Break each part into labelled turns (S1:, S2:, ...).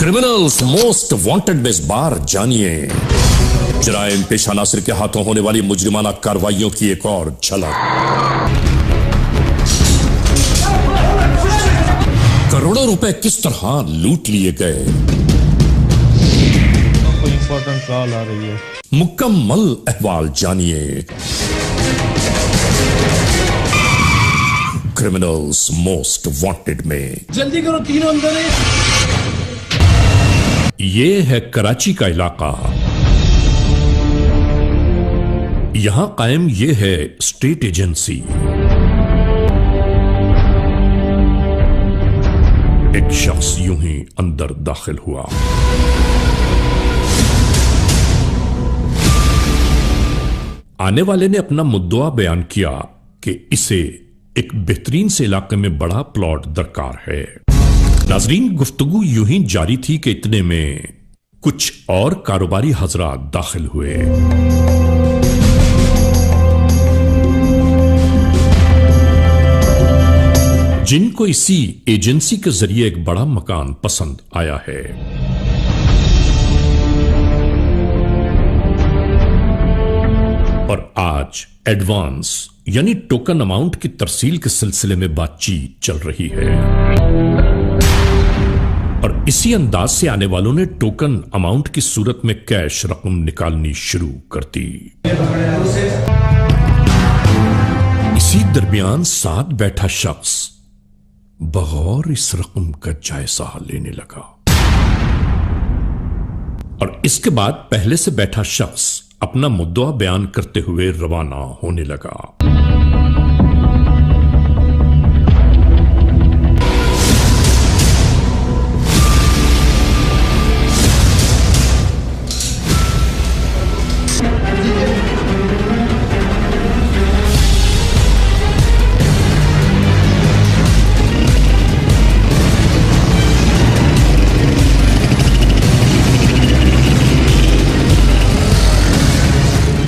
S1: Criminals most wanted में इस बार जानिए जराइम पेशा नासिर के हाथों होने वाली मुजरिमाना कार्रवाइयों की एक और झलक। करोड़ों रुपए किस तरह लूट लिए गए,
S2: कोई इंपॉर्टेंट कॉल आ रही है,
S1: मुकम्मल अहवाल जानिए। क्रिमिनल्स मोस्ट वांटेड में
S2: जल्दी करो, तीनों अंदर है।
S1: ये है कराची का इलाका। यहां कायम ये है स्टेट एजेंसी। एक शख्स यूं ही अंदर दाखिल हुआ। आने वाले ने अपना मुद्दा बयान किया कि इसे एक बेहतरीन से इलाके में बड़ा प्लॉट दरकार है। नाजरीन, गुफ्तगू यूं ही जारी थी कि इतने में कुछ और कारोबारी हजरात दाखिल हुए। जिनको इसी एजेंसी के जरिए एक बड़ा मकान पसंद आया है। और आज एडवांस यानी टोकन अमाउंट की तरसील के सिलसिले में बातचीत चल रही है। और इसी अंदाज से आने वालों ने टोकन अमाउंट की सूरत में कैश रकम निकालनी शुरू कर दी। इसी दरमियान साथ बैठा शख्स बगौर इस रकम का जायजा लेने लगा। और इसके बाद पहले से बैठा शख्स अपना मुद्दा बयान करते हुए रवाना होने लगा।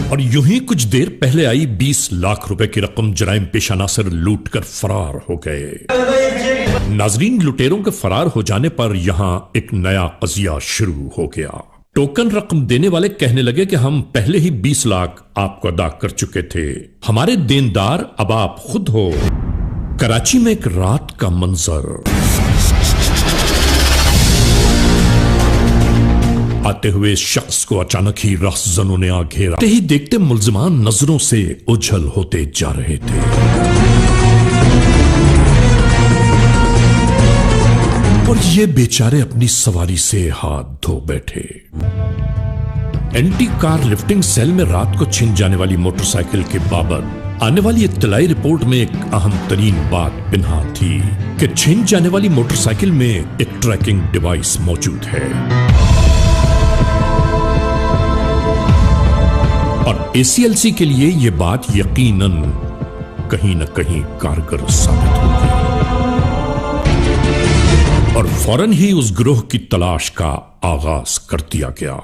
S1: और यूं ही कुछ देर पहले आई 20 लाख रुपए की रकम जराइम पेशा नासिर लूट कर फरार हो गए। नाजरीन, लुटेरों के फरार हो जाने पर यहां एक नया कजिया शुरू हो गया। टोकन रकम देने वाले कहने लगे कि हम पहले ही 20 लाख आपको अदा कर चुके थे, हमारे देनदार अब आप खुद हो। कराची में एक रात का मंजर। आते हुए शख्स को अचानक ही रहज़नों ने आ घेरा। ही देखते मुल्जिमान नजरों से उछल होते जा रहे थे। और ये बेचारे अपनी सवारी से हाथ धो बैठे। एंटी कार लिफ्टिंग सेल में रात को छिन जाने वाली मोटरसाइकिल के बाबत आने वाली इत्तलाई रिपोर्ट में एक अहम तरीन बात पिन्हा थी कि छिन जाने वाली मोटरसाइकिल में एक ट्रैकिंग डिवाइस मौजूद है। और एसीएलसी के लिए यह बात यकीनन कहीं न कहीं कारगर साबित होगी। और फौरन ही उस गिरोह की तलाश का आगाज कर दिया गया।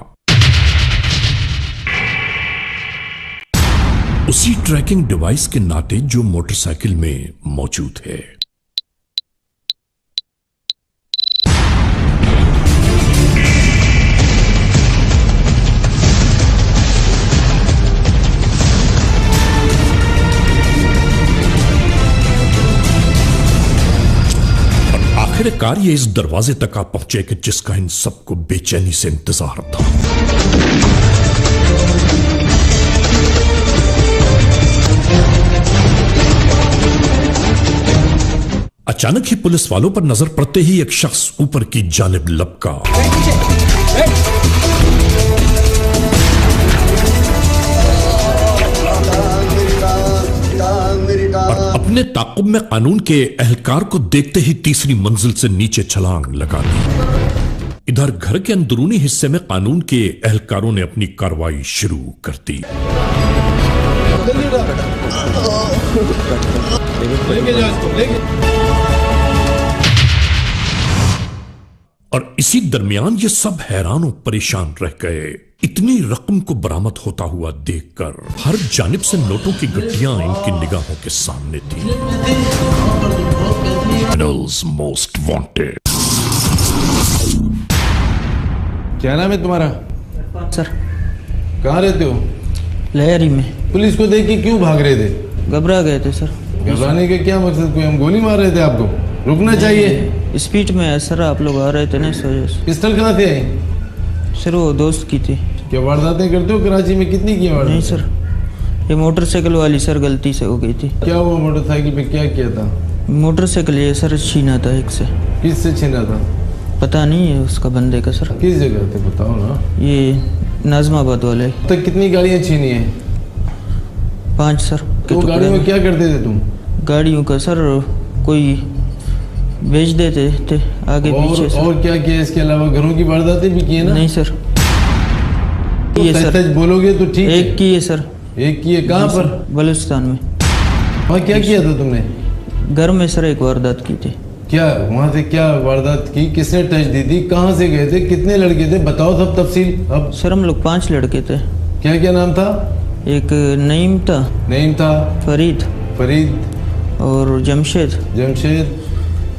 S1: उसी ट्रैकिंग डिवाइस के नाते जो मोटरसाइकिल में मौजूद है। आखिरकार ये इस दरवाजे तक आ पहुंचे कि जिसका इन सबको बेचैनी से इंतजार था। अचानक ही पुलिस वालों पर नजर पड़ते ही एक शख्स ऊपर की जानिब लपका। अपने ताक़ुब में कानून के एहलकार को देखते ही तीसरी मंजिल से नीचे छलांग लगा दी। इधर घर के अंदरूनी हिस्से में कानून के एहलकारों ने अपनी कार्रवाई शुरू कर दी। और इसी दरमियान ये सब हैरान और परेशान रह गए। इतनी रकम को बरामद होता हुआ देखकर हर जानिब से नोटों की गड्डियां इनकी निगाहों के सामने थी। Most wanted.
S2: क्या नाम है तुम्हारा?
S3: सर
S2: कहाँ रहते हो?
S3: लहरी में।
S2: पुलिस को देख के क्यों भाग रहे थे?
S3: घबरा गए थे सर।
S2: घबराने का क्या मकसद? कोई हम गोली मार रहे थे आपको? रुकना चाहिए।
S3: स्पीड में है सर, आप लोग आ रहे थे ना इस वजह से।
S2: पिस्टल कहाँ से आई?
S3: सर वो दोस्त की थी।
S2: क्या वारदातें करते हो कराची में? कितनी की वारदात?
S3: नहीं सर, ये मोटरसाइकिल वाली सर गलती से हो गई थी।
S2: क्या हुआ? मोटरसाइकिल पे क्या किया था?
S3: मोटरसाइकिल ये सर छीना था एक से।
S2: किससे छीना था?
S3: पता नहीं है उसका बंदे का सर।
S2: किस जगह थे बताओ ना।
S3: ये नाजमाबाद वाले।
S2: तो कितनी गाड़ियाँ छीनी है?
S3: 5 सर।
S2: तो गाड़ी में क्या करते थे तुम?
S3: गाड़ियों का सर कोई बेच देते थे आगे पीछे सर।
S2: और क्या किया इसके अलावा? घरों की वारदातें भी की है ना?
S3: नहीं सर,
S2: तो
S3: ये सर
S2: बोलोगे तो ठीक है।
S3: एक की है सर।
S2: एक की है? कहाँ पर?
S3: बलूचिस्तान में।
S2: वहाँ क्या किया था तुमने?
S3: घर में सर एक वारदात की थी।
S2: क्या वहाँ से क्या वारदात की? किसने टच दी थी? कहाँ से गए थे? कितने लड़के थे? बताओ सब तफसील अब।
S3: सर हम लोग 5 लड़के थे।
S2: क्या क्या नाम था?
S3: एक नईम था,
S2: नईम था, फरीद
S3: और जमशेद,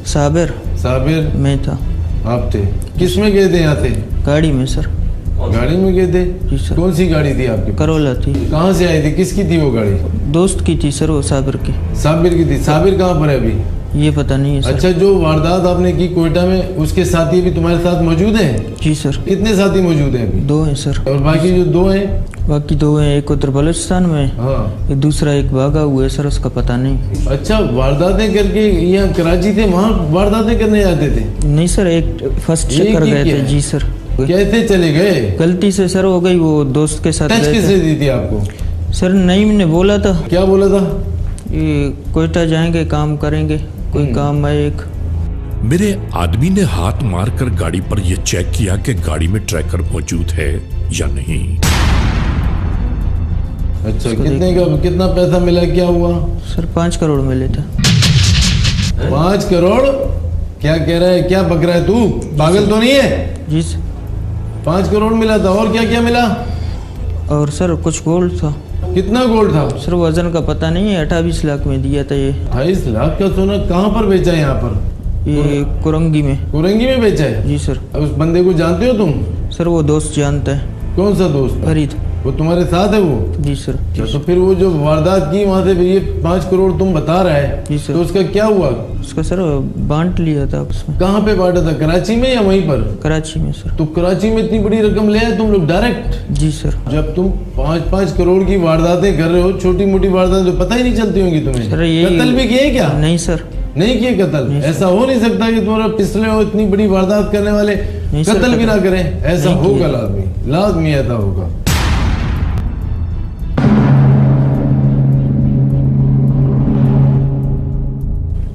S3: साबिर मैं था।
S2: आप थे। किस में गए थे यहाँ से?
S3: गाड़ी में सर।
S2: गाड़ी में गए थे?
S3: जी सर।
S2: कौन सी गाड़ी थी आपकी?
S3: करोला थी।
S2: कहाँ से आई थी? किसकी थी वो गाड़ी?
S3: दोस्त की थी सर, वो साबिर की।
S2: साबिर की थी। साबिर कहाँ पर है अभी?
S3: ये पता नहीं है सर।
S2: अच्छा, जो वारदात आपने की कोयटा में, उसके साथी भी तुम्हारे साथ मौजूद हैं?
S3: जी सर।
S2: कितने साथी मौजूद हैं अभी?
S3: 2 हैं सर।
S2: और बाकी जो 2 हैं?
S3: बाकी 2 हैं, एक उधर बलूचिस्तान में,
S2: हाँ।
S3: एक दूसरा एक भागा हुआ है सर, उसका पता नहीं।
S2: अच्छा, वारदातें करके यहाँ कराची थे, वहाँ वारदातें करने जाते थे?
S3: नहीं सर, एक फर्स्ट चक्कर गए थे। जी सर।
S2: कैसे चले गए?
S3: गलती से सर हो गई, वो दोस्त के साथ
S2: टच
S3: गए
S2: किसने
S3: थे।
S2: दी थी आपको?
S3: सर नईम ने बोला था।
S2: क्या बोला था?
S3: ये कोयटा जाएंगे, काम करेंगे, कोई काम है एक।
S1: मेरे आदमी ने हाथ मारकर गाड़ी पर यह चेक किया कि गाड़ी में ट्रैकर मौजूद है या नहीं।
S2: अच्छा, कितना पैसा मिला? क्या हुआ?
S3: सर 5 करोड़ मिले थे।
S2: 5 करोड़? क्या कह रहा है? क्या बक रहा है तू? पागल तो नहीं है?
S3: जी सर।
S2: 5 करोड़ मिला था। और क्या क्या मिला?
S3: और सर कुछ गोल्ड था।
S2: कितना गोल्ड था?
S3: सर वजन का पता नहीं है, 28 लाख में दिया था ये।
S2: 28 लाख का सोना कहाँ पर बेचा है? यहाँ पर
S3: ये कुरंगी में।
S2: कुरंगी में बेचा है?
S3: जी सर।
S2: उस बंदे को जानते हो तुम?
S3: सर वो दोस्त जानता है।
S2: कौन सा दोस्त?
S3: फरीद।
S2: वो तुम्हारे साथ है वो?
S3: जी सर।
S2: तो फिर वो जो वारदात की वहाँ से ये 5 करोड़ तुम बता रहा है,
S3: जी सर।
S2: तो उसका क्या हुआ?
S3: उसका सर बांट लिया था उसमें।
S2: कहाँ पे बांटा था? कराची में या वहीं पर?
S3: कराची में सर।
S2: तो कराची में इतनी बड़ी रकम ले आए तुम लोग डायरेक्ट?
S3: जी सर।
S2: जब तुम 5-5 करोड़ की वारदातें कर रहे हो, छोटी मोटी वारदातें तो पता ही नहीं चलती होंगी तुम्हें।
S3: सर ये
S2: कत्ल भी किए क्या?
S3: नहीं सर।
S2: नहीं किए कत्ल? ऐसा हो नहीं सकता कि तुम्हारा पिछले हो इतनी बड़ी वारदात करने वाले कत्ल भी ना करें। ऐसा होगा, लाजमी ऐसा होगा।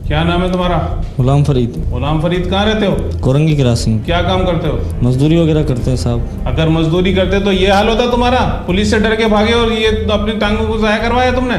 S4: क्या नाम है तुम्हारा?
S5: गुलाम फरीद।
S4: गुलाम फरीद, कहाँ रहते हो?
S5: कोरंगी क्रॉसिंग।
S4: क्या काम करते हो?
S5: मजदूरी वगैरह करते हैं साहब।
S4: अगर मजदूरी करते तो ये हाल होता तुम्हारा? पुलिस से डर के भागे और ये अपनी टांगों को जाया करवाया तुमने?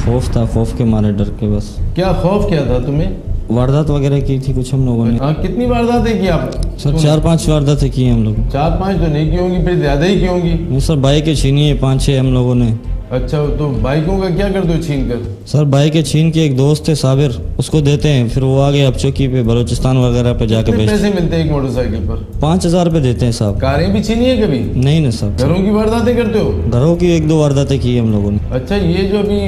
S5: खौफ था, खौफ के मारे डर के बस।
S2: क्या खौफ क्या था तुम्हें?
S5: वारदात वगैरह की थी कुछ हम लोगों ने।
S2: हाँ, कितनी वारदातें की आप?
S5: सर 4-5 वारदातें की हम लोग।
S2: 4-5 तो नहीं की होंगी, फिर ज्यादा ही की होंगी।
S5: नहीं सर, बाइकें छीनी है 5-6 हम लोगों ने।
S2: अच्छा, तो बाइकों का क्या करते हो छीन कर?
S5: सर बाइकें छीन के एक दोस्त है साबिर, उसको देते हैं, फिर वो आगे अब चौकी पे बलूचिस्तान वगैरह पे जाके
S2: कितने
S5: बेचते
S2: पैसे मिलते हैं एक मोटरसाइकिल पर?
S5: 5,000 रुपये देते हैं साहब।
S2: कारें भी छीनी है कभी?
S5: नहीं ना साहब।
S2: घरों की वारदातें करते हो?
S5: घरों की 1-2 वारदातें की हम लोगों ने।
S2: अच्छा, ये जो अभी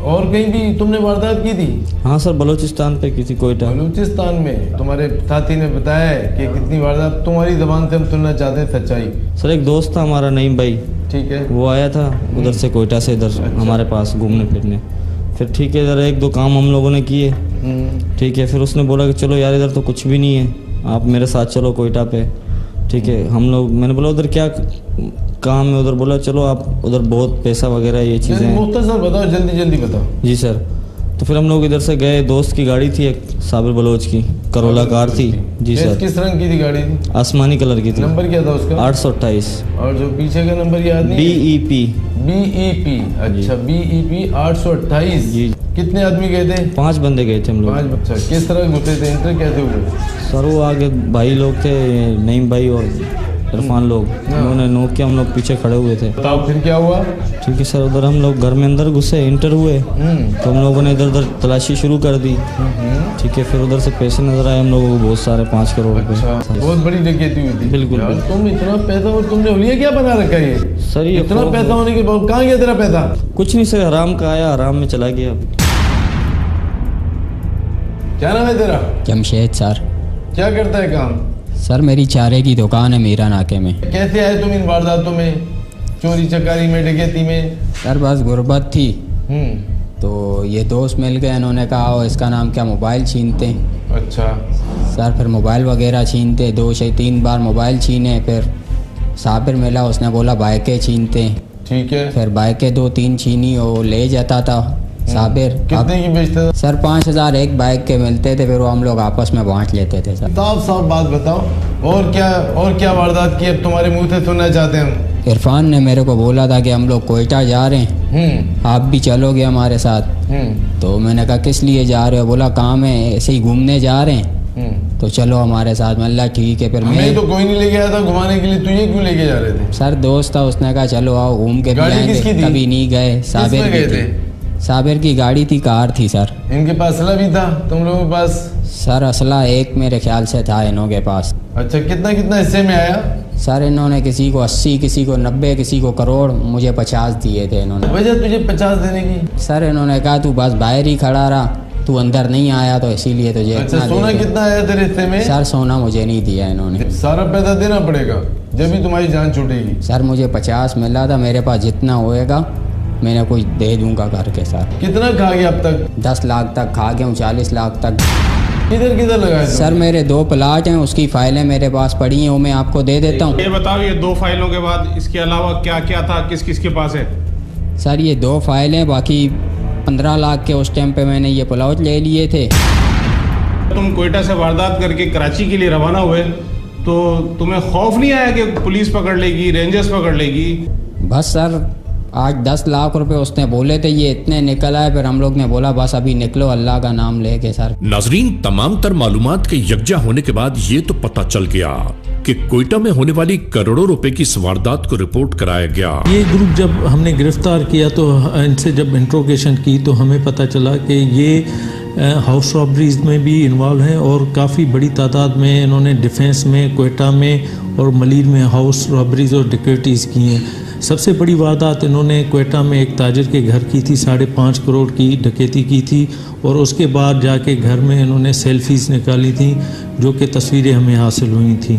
S2: और कहीं भी तुमने वारदात की थी?
S5: हाँ सर, बलूचिस्तान पे की थी, कोयटा।
S2: बलूचिस्तान में तुम्हारे साथी ने बताया है कि कितनी वारदात? तुम्हारी जबान से हम सुनना चाहते हैं सच्चाई।
S5: सर एक दोस्त था हमारा नईम भाई,
S2: ठीक है,
S5: वो आया था उधर से, कोयटा से इधर हमारे पास घूमने फिरने। फिर ठीक है, इधर 1-2 काम हम लोगों ने किए। ठीक है, फिर उसने बोला कि चलो यार इधर तो कुछ भी नहीं है, आप मेरे साथ चलो कोयटा पे। ठीक है, हम लोग, मैंने बोला उधर क्या काम है उधर? बोला चलो आप उधर बहुत पैसा वगैरह ये चीज़ें हैं।
S2: मुख्तसर बताओ, जल्दी जल्दी बताओ।
S5: जी सर। तो फिर हम लोग इधर से गए, दोस्त की गाड़ी थी एक, साबिर बलोच की, करोला कार थी। जी सर।
S2: किस रंग की थी गाड़ी? थी
S5: आसमानी कलर की थी।
S2: नंबर क्या था उसका?
S5: 828।
S2: और जो पीछे का नंबर याद नहीं? BEP। अच्छा, BEP 828।
S5: जी।
S2: कितने आदमी गए थे?
S5: 5 बंदे गए थे हम लोग।
S2: 5। अच्छा, किस तरह घुसे थे? एंटर कैसे हुए?
S5: सर वो आगे भाई लोग थे, नईम भाई और इरफान लोग, उन्होंने नोक के हम लोग पीछे खड़े हुए थे।
S2: बताओ फिर क्या हुआ?
S5: ठीक है सर, उधर हम लोग घर में अंदर घुसे, इंटर हुए, तो हम लोगों ने इधर उधर तलाशी शुरू कर दी। ठीक है, फिर उधर से पैसे नजर आए हम लोगों को बहुत सारे, 5 करोड़
S2: अच्छा,
S5: रुपए।
S2: बहुत बड़ी डकैती हुई थी।
S5: बिल्कुल,
S2: यार,
S5: बिल्कुल।
S2: तुम इतना पैसा और तुमने हुलिया क्या बना रखा है ये?
S5: सर ये
S2: इतना
S5: खौफ-
S2: पैसा होने के बाद कहाँ गया तेरा पैसा?
S5: कुछ नहीं सर, हराम का आया, हराम में चला गया।
S2: क्या नाम है तेरा?
S6: जमशेद सर।
S2: क्या करता है काम?
S6: सर मेरी चारे की दुकान है मीरा नाके में।
S2: कैसे आए तुम इन वारदातों में, चोरी चकारी में, डकैती में?
S6: सर बस गुर्बत थी
S2: हम्म,
S6: तो ये दोस्त मिल गए, इन्होंने कहा "ओ, इसका नाम क्या, मोबाइल छीनते हैं"।
S2: अच्छा।
S6: सर फिर मोबाइल वगैरह छीनते, 2 से 3 बार मोबाइल छीने। फिर साबिर मिला, उसने बोला बाइकें छीनते हैं।
S2: ठीक है।
S6: फिर बाइकें 2-3 छीनी, वो ले जाता था साबिर।
S2: कितने की बेचता था?
S6: सर 5,000 एक बाइक के मिलते थे, फिर वो हम लोग आपस में बांट लेते थे सर।
S2: साफ साफ बात बताओ, और क्या वारदात की अब तुम्हारे मुंह से सुनना चाहते हैं हम।
S6: इरफान ने मेरे को बोला था कि हम लोग कोयटा जा रहे हैं, आप भी चलोगे हमारे साथ। तो मैंने कहा किस लिए जा रहे हो? बोला काम है, ऐसे ही घूमने जा रहे हैं, तो चलो हमारे साथ। मैं ठीक है। फिर
S2: मैं तो कोई नहीं लेके आया था घुमाने के लिए, तुझे क्यों लेके जा रहे थे?
S6: सर दोस्त था, उसने कहा चलो आओ घूम के भी
S2: गाड़ी
S6: आएंगे।
S2: किसकी थी?
S6: कभी नहीं गए। साबिर
S2: किसमें
S6: की
S2: गए
S6: थी। साबिर की गाड़ी थी, कार थी सर।
S2: इनके पास असला भी था, तुम लोगों के पास?
S6: सर असला एक मेरे ख्याल से था इन्हों के पास।
S2: अच्छा, कितना कितना हिस्से में आया?
S6: सर इन्होंने किसी को 80, किसी को 90, किसी को करोड़, मुझे 50 दिए थे इन्होंने।
S2: वजह तुझे 50 देने की?
S6: सर इन्होंने कहा तू बस बाहर ही खड़ा रहा, तू अंदर नहीं आया तो इसीलिए तुझे
S2: अच्छा,
S6: इतना
S2: सोना
S6: दे दिया।
S2: कितना आया तेरे हिस्से में?
S6: सर सोना मुझे नहीं दिया इन्होंने।
S2: सारा पैसा देना पड़ेगा जब भी तुम्हारी जान छूटेगी।
S6: सर मुझे 50 मिला था, मेरे पास जितना होएगा मैंने कुछ दे दूंगा करके सर।
S2: कितना खा गया अब तक?
S6: 10 लाख तक खा गया हूँ, 40 लाख तक।
S2: किधर किधर लगाए तुम?
S6: सर मेरे 2 प्लाट हैं, उसकी फाइलें मेरे पास पड़ी हैं, वो मैं आपको दे देता हूँ।
S4: ये बताओ, ये 2 फाइलों के बाद इसके अलावा क्या क्या था, किस किस के पास है?
S6: सर ये 2 फाइलें, बाकी 15 लाख के उस टाइम पे मैंने ये प्लॉट ले लिए थे।
S4: तुम कोयटा से वारदात करके कराची के लिए रवाना हुए तो तुम्हें खौफ नहीं आया कि पुलिस पकड़ लेगी, रेंजर्स पकड़ लेगी?
S6: बस सर आज 10 लाख रुपए उसने बोले थे, ये इतने निकल आए। फिर हम लोग ने बोला बस अभी निकलो अल्लाह का नाम लेके सर।
S1: नाजरीन, तमाम तर मालूमात के यकजा होने के बाद ये तो पता चल गया कि कोयटा में होने वाली करोड़ों रुपए की इस वारदात को रिपोर्ट कराया गया।
S7: ये ग्रुप जब हमने गिरफ्तार किया तो इनसे जब इंट्रोगेशन की तो हमें पता चला कि ये हाउस रॉबरीज में भी इन्वॉल्व हैं और काफ़ी बड़ी तादाद में इन्होंने डिफेंस में, कोयटा में और मलीर में हाउस रॉबरीज और डकैतीज़ की हैं। सबसे बड़ी वारदात इन्होंने कोयटा में एक ताजिर के घर की थी, 5.5 करोड़ की डकैती की थी और उसके बाद जाके घर में इन्होंने सेल्फीज निकाली थी जो कि तस्वीरें हमें हासिल हुई थी।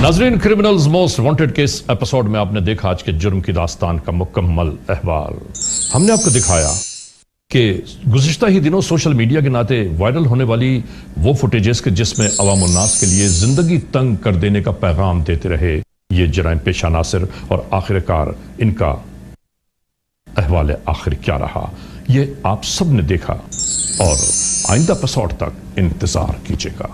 S1: नाजरीन, क्रिमिनल्स मोस्ट वांटेड के इस एपिसोड में आपने देखा आज के जुर्म की दास्तान का मुकम्मल अहवाल। हमने आपको दिखाया कि गुज़िश्ता ही दिनों सोशल मीडिया के नाते वायरल होने वाली वो फुटेजेस के जिसमें अवाम उन्नास के लिए जिंदगी तंग कर देने का पैगाम देते रहे ये जराइम पेशा नासिर, और आखिरकार इनका अहवाल आखिर क्या रहा ये आप सब ने देखा और आइंदा एपिसोड तक इंतजार कीजिएगा।